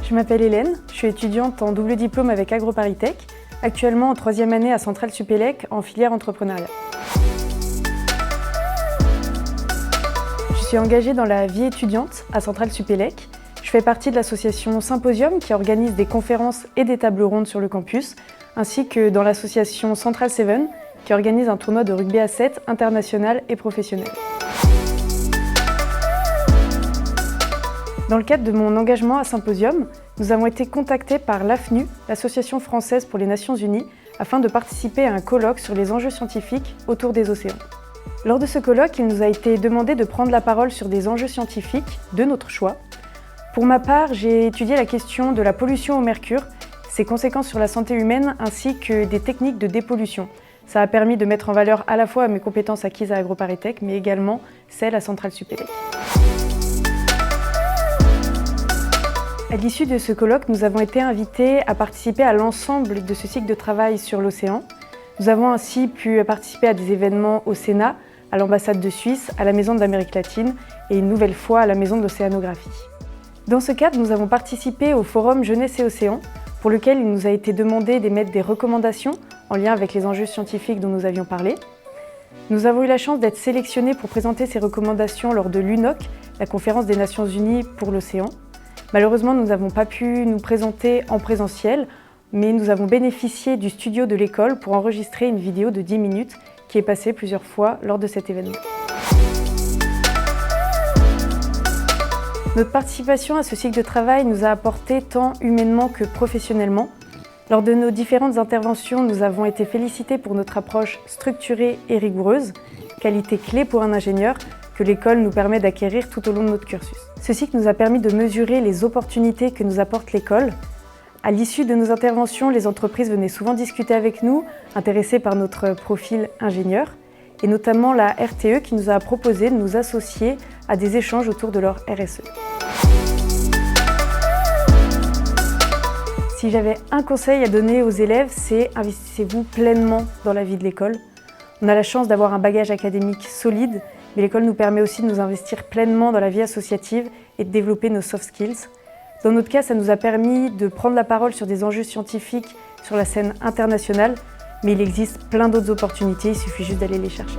Je m'appelle Hélène, je suis étudiante en double diplôme avec AgroParisTech, actuellement en 3e année à Centrale Supélec en filière entrepreneuriat. Je suis engagée dans la vie étudiante à Centrale Supélec. Je fais partie de l'association Symposium qui organise des conférences et des tables rondes sur le campus, ainsi que dans l'association Central 7 qui organise un tournoi de rugby à 7 international et professionnel. Dans le cadre de mon engagement à Symposium, nous avons été contactés par l'AFNU, l'Association française pour les Nations Unies, afin de participer à un colloque sur les enjeux scientifiques autour des océans. Lors de ce colloque, il nous a été demandé de prendre la parole sur des enjeux scientifiques de notre choix. Pour ma part, j'ai étudié la question de la pollution au mercure, ses conséquences sur la santé humaine ainsi que des techniques de dépollution. Ça a permis de mettre en valeur à la fois mes compétences acquises à AgroParisTech, mais également celles à Centrale Supélec. À l'issue de ce colloque, nous avons été invités à participer à l'ensemble de ce cycle de travail sur l'océan. Nous avons ainsi pu participer à des événements au Sénat, à l'ambassade de Suisse, à la Maison de l'Amérique latine et une nouvelle fois à la Maison de l'Océanographie. Dans ce cadre, nous avons participé au forum Jeunesse et Océan, pour lequel il nous a été demandé d'émettre des recommandations en lien avec les enjeux scientifiques dont nous avions parlé. Nous avons eu la chance d'être sélectionnés pour présenter ces recommandations lors de l'UNOC, la conférence des Nations Unies pour l'océan. Malheureusement, nous n'avons pas pu nous présenter en présentiel, mais nous avons bénéficié du studio de l'école pour enregistrer une vidéo de 10 minutes qui est passée plusieurs fois lors de cet événement. Notre participation à ce cycle de travail nous a apporté tant humainement que professionnellement. Lors de nos différentes interventions, nous avons été félicités pour notre approche structurée et rigoureuse, qualité clé pour un ingénieur, que l'école nous permet d'acquérir tout au long de notre cursus. Ce cycle nous a permis de mesurer les opportunités que nous apporte l'école. À l'issue de nos interventions, les entreprises venaient souvent discuter avec nous, intéressées par notre profil ingénieur, et notamment la RTE qui nous a proposé de nous associer à des échanges autour de leur RSE. Si j'avais un conseil à donner aux élèves, c'est investissez-vous pleinement dans la vie de l'école. On a la chance d'avoir un bagage académique solide, mais l'école nous permet aussi de nous investir pleinement dans la vie associative et de développer nos soft skills. Dans notre cas, ça nous a permis de prendre la parole sur des enjeux scientifiques sur la scène internationale, mais il existe plein d'autres opportunités, il suffit juste d'aller les chercher.